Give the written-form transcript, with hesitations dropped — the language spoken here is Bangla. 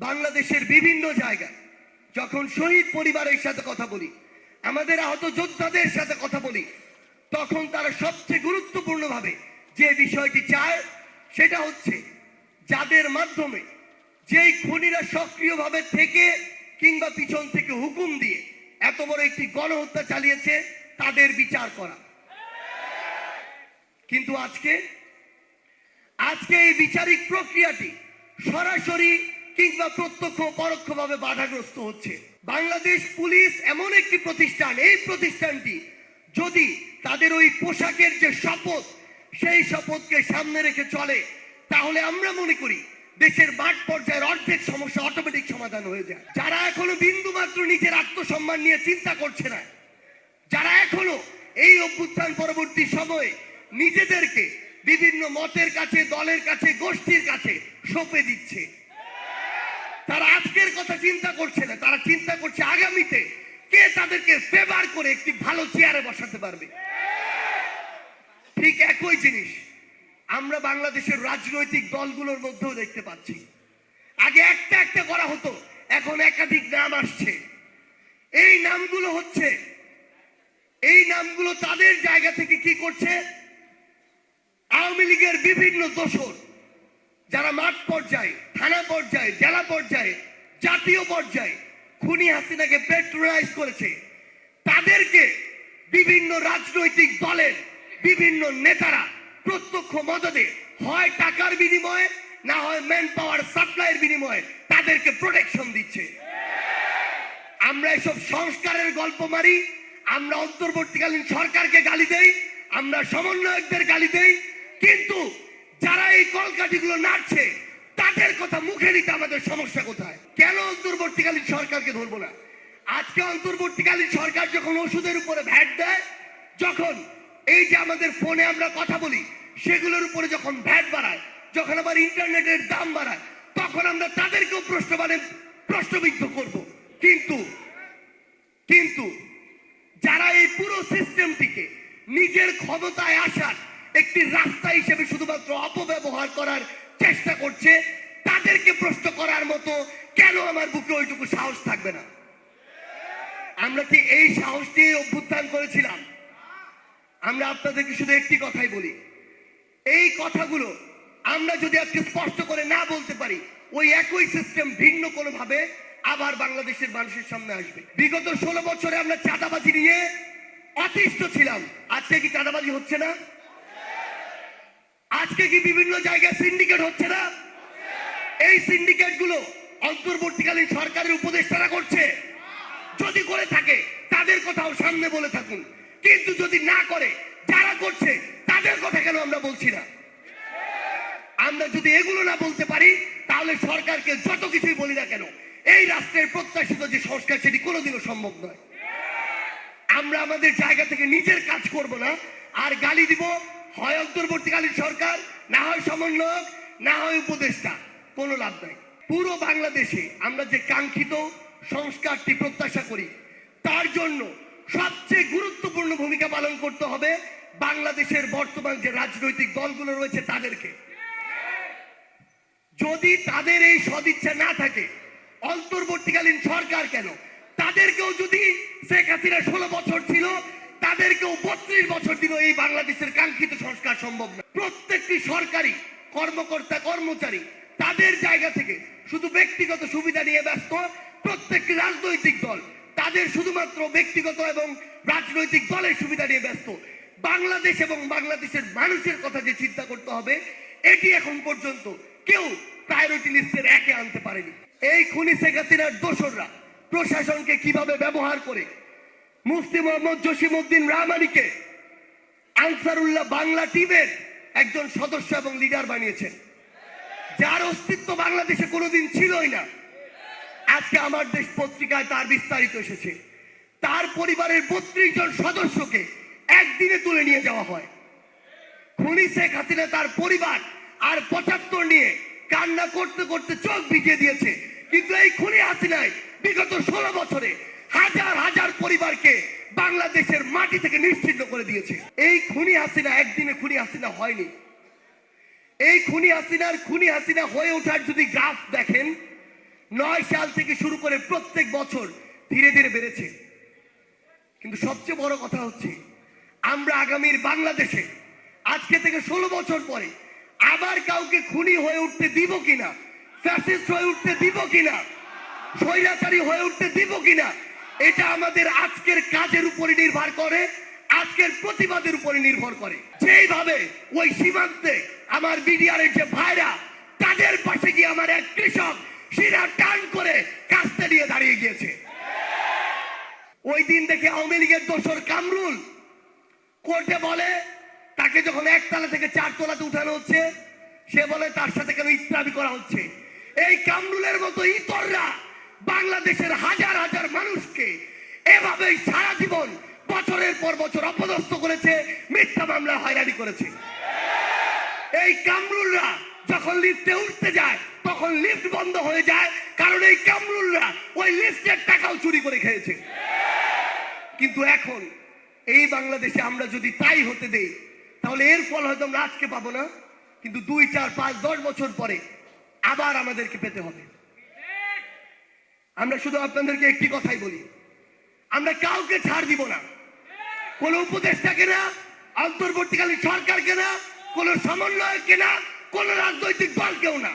বাংলাদেশের বিভিন্ন জায়গায় যখন শহীদ পরিবারের সাথে কথা বলি, আমাদের আহত যোদ্ধাদের সাথে কথা বলি, তখন তারা সবচেয়ে গুরুত্বপূর্ণভাবে যে বিষয়টি চায় সেটা হচ্ছে যাদের মাধ্যমে যেই খুনিরা সক্রিয়ভাবে থেকে কিংবা পিছন থেকে হুকুম দিয়ে এত বড় একটি গণহত্যা চালিয়েছে তাদের বিচার করা। কিন্তু আজকে এই বিচারিক প্রক্রিয়াটি সরাসরি কিংবা প্রত্যক্ষ পরোক্ষভাবে বাধাগ্রস্ত হচ্ছে। বাংলাদেশ পুলিশ এমন একটি প্রতিষ্ঠান, এই প্রতিষ্ঠানটি যদি তাদের ওই পোশাকের যে শপথ সেই শপথকে সামনে রেখে চলে, তাহলে আমরা মনে করি দেশের মাঠ পর্যায়ের অর্ধেক সমস্যা অটোমেটিক সমাধান হয়ে যায়। যারা এখনো বিন্দু মাত্র নিজের আত্মসম্মান নিয়ে চিন্তা করছে না, যারা এখনো এই অভ্যুত্থান পরবর্তী সময়ে নিজেদেরকে বিভিন্ন মতের কাছে, দলের কাছে, গোষ্ঠীর কাছে সঁপে দিচ্ছে, তারা আজকের কথা চিন্তা করছে না, তারা চিন্তা করছে আগামীতে কে তাদেরকে ফেভার করে একটি ভালো চেয়ারে বসাতে পারবে। ঠিক একই জিনিস আমরা বাংলাদেশের রাজনৈতিক দলগুলোর মধ্যেও দেখতে পাচ্ছি। আগে একটা একটা করা হতো, এখন একাধিক নাম আসছে। এই নামগুলো তাদের জায়গা থেকে কি করছে, আওয়ামী লীগের বিভিন্ন দোসর যারা মাঠ পর্যায়ে, থানা পর্যায়ে, জেলা পর্যায়ে, জাতীয় পর্যায়ে খুনি হাসিনাকে পেট্রোলাইজ করেছে, তাদেরকে বিভিন্ন রাজনৈতিক দলের বিভিন্ন নেতারা প্রত্যক্ষ মদদে হয় টাকার বিনিময়ে, না হয় ম্যান পাওয়ার সাপ্লাইয়ের বিনিময়ে তাদেরকে প্রোটেকশন দিচ্ছে। আমরা এসব সংস্কারের গল্প মারি, আমরা অন্তর্বর্তীকালীন সরকারকে গালি দেই, আমরা সমন্বয়কদের গালি দেই, কিন্তু যারা এই কলকাঠিগুলো নাড়ছে তাদের কথা মুখে নিতে আমাদের সমস্যা কোথায়? কেন অন্তর্বর্তীকালীন সরকারকে ধরবো না? আজকে অন্তর্বর্তীকালীন সরকার যখন ওষুধের উপরে ভ্যাট দেয়, যখন এই যে আমাদের ফোনে আমরা কথা বলি সেগুলোর উপরে যখন ভ্যাট বাড়ায়, যখন আবার ইন্টারনেটের দাম বাড়ায়, তখন আমরা তাদেরকেও প্রশ্নবিদ্ধ করব। কিন্তু যারা এই পুরো সিস্টেমটিকে নিজের ক্ষমতায় আসার একটি রাস্তা হিসেবে শুধুমাত্র অপব্যবহার করার চেষ্টা করছে, তাদেরকে প্রশ্ন করার মতো কেন আমার বুকে ওইটুকু সাহস থাকবে না? আমরা কি এই সাহস দিয়ে অভ্যুত্থান করেছিলাম? আমরা আপনাদেরকে শুধু একটি কথাই বলি, এই কথাগুলো আমরা যদি আজকে স্পষ্ট করে না বলতে পারি, ওই একই সিস্টেম ভিন্ন কোনো ভাবে আবার বাংলাদেশের মানুষের সামনে আসবে। বিগত 16 বছরে আমরা চাঁদাবাজি নিয়ে অতিষ্ঠ ছিলাম, আজকে কি চাঁদাবাজি হচ্ছে না? আজকে কি বিভিন্ন জায়গায় সিন্ডিকেট হচ্ছে না? এই সিন্ডিকেট গুলো অন্তর্বর্তীকালীন সরকারের উপদেষ্টারা করছে। যদি করে থাকে তাদের কথাও সামনে বলে থাকুন, কিন্তু যদি না করে যারা করছে তাদের কথা কেন আমরা বলছি না? আমরা যদি এগুলো না বলতে পারি, তাহলে সরকারকে যত কিছুই বলি না কেন, এই রাষ্ট্রের প্রত্যাশিত যে সংস্কার সেটি কোনোদিনও সম্ভব নয়। আমরা আমাদের জায়গা থেকে নিজের কাজ করব না, আর গালি দিব হয় অন্তর্বর্তীকালীন সরকার, না হয় সমন্বয়ক, না হয় উপদেষ্টা, কোনো লাভ নাই। পুরো বাংলাদেশে আমরা যে কাঙ্ক্ষিত সংস্কারটি প্রত্যাশা করি, তার জন্য সবচেয়ে গুরুত্বপূর্ণ ভূমিকা পালন করতে হবে বাংলাদেশের বর্তমান যে রাজনৈতিক দলগুলো রয়েছে তাদেরকে। যদি তাদের এই সদিচ্ছা না থাকে, অন্তর্বর্তীকালীন সরকার কেন, তাদেরকেও যদি শেখ হাসিনা 16 বছর ছিল, তাদেরকেও 32 বছর দিল এই বাংলাদেশের কাঙ্ক্ষিত সংস্কার সম্ভব না। প্রত্যেকটি সরকারি কর্মকর্তা কর্মচারী তাদের জায়গা থেকে শুধু ব্যক্তিগত সুবিধা নিয়ে ব্যস্ত, প্রত্যেকটি রাজনৈতিক দল তাদের শুধুমাত্র ব্যক্তিগত এবং রাজনৈতিক দলের সুবিধা নিয়ে ব্যস্ত। বাংলাদেশ এবং বাংলাদেশের মানুষের কথা যে চিন্তা করতে হবে, এটি এখন পর্যন্ত কেউ প্রায়োরিটি লিস্টের একে আনতে পারেনি। এই খুনি শেখ হাসিনার দোসররা প্রশাসনকে কিভাবে ব্যবহার করে মুফতি মোহাম্মদ জসিমউদ্দিন রহমানীকে আনসারুল্লাহ বাংলা টিমের একজন সদস্য এবং লিডার বানিয়েছেন, যার অস্তিত্ব বাংলাদেশে কোনোদিন ছিলই না। আজকে আমার দেশ পত্রিকায় তার বিস্তারিত এসেছে। তার পরিবারের 32 জন সদস্যকে একদিনে তুলে নিয়ে যাওয়া হয়। খুনি শেখ হাসিনা তার পরিবার আর 75 নিয়ে কান্না করতে করতে চোখ ভিজিয়ে দিয়েছে, কিন্তু এই খুনি হাসিনায় বিগত 16 বছরে হাজার হাজার পরিবারকে বাংলাদেশের মাটি থেকে নিশ্চিহ্ন করে দিয়েছে। এই খুনি হাসিনা একদিনে খুনি হাসিনা হয়নি। এই খুনি হাসিনা হয়ে ওঠার যদি গ্রাফ দেখেন, 9 সাল থেকে শুরু করে প্রত্যেক বছর ধীরে ধীরে বেড়েছে। কিন্তু সবচেয়ে বড় কথা হচ্ছে আমরা আগামীর বাংলাদেশে আজকে থেকে 16 বছর পরে আবার কাউকে খুনি হয়ে উঠতে দিব কিনা, ফ্যাসিস্ট হয়ে উঠতে দিব কিনা, স্বৈরাচারী হয়ে উঠতে দিব কিনা, এটা আমাদের আজকের কাজের উপরে নির্ভর করে, আজকের প্রতিবাদের উপরে নির্ভর করে। যেইভাবে ওই সীমান্তে আমার বিডিআরের যে ভাইরা তাদের পাশে গিয়ে আমার এক কৃষক শিরা টান করে কাস্তে নিয়ে দাঁড়িয়ে গিয়েছে। ওই দিন দেখে আওয়ামী লীগের দোসর কামরুল কোর্টে বলে তাকে যখন 1 তলা থেকে 4 তলাতে উঠানো হচ্ছে, সে বলে তার সাথে কেন ইত্রাবি করা হচ্ছে। এই কামরুলের মতো ইতররা বাংলাদেশের হাজার হাজার মানুষকে এভাবেই সারা জীবন বছরের পর বছর অপদস্থ করেছে, মিথ্যা মামলা হয়রানি করেছে। এই কামরুলরা যখন লিফটে উঠতে যায় তখন লিফট বন্ধ হয়ে যায়, কারণ এই কামরুলরা ওই লিফটের টাকাও চুরি করে খেয়েছে। কিন্তু এখন এই বাংলাদেশে আমরা যদি তাই হতে দেই তাহলে এর ফল হয়তো আমরা আজকে পাবো না, কিন্তু 2, 4, 5, 10 বছর পরে আবার আমাদেরকে পেতে হবে। আমরা শুধু আপনাদেরকে একটি কথাই বলি, আমরা কাউকে ছাড় দিব না, কোন উপদেষ্টাকে না, অন্তর্বর্তীকালীন সরকারকে না, কোন সমন্বয়ককে না, কোন রাজনৈতিক দলকেও না।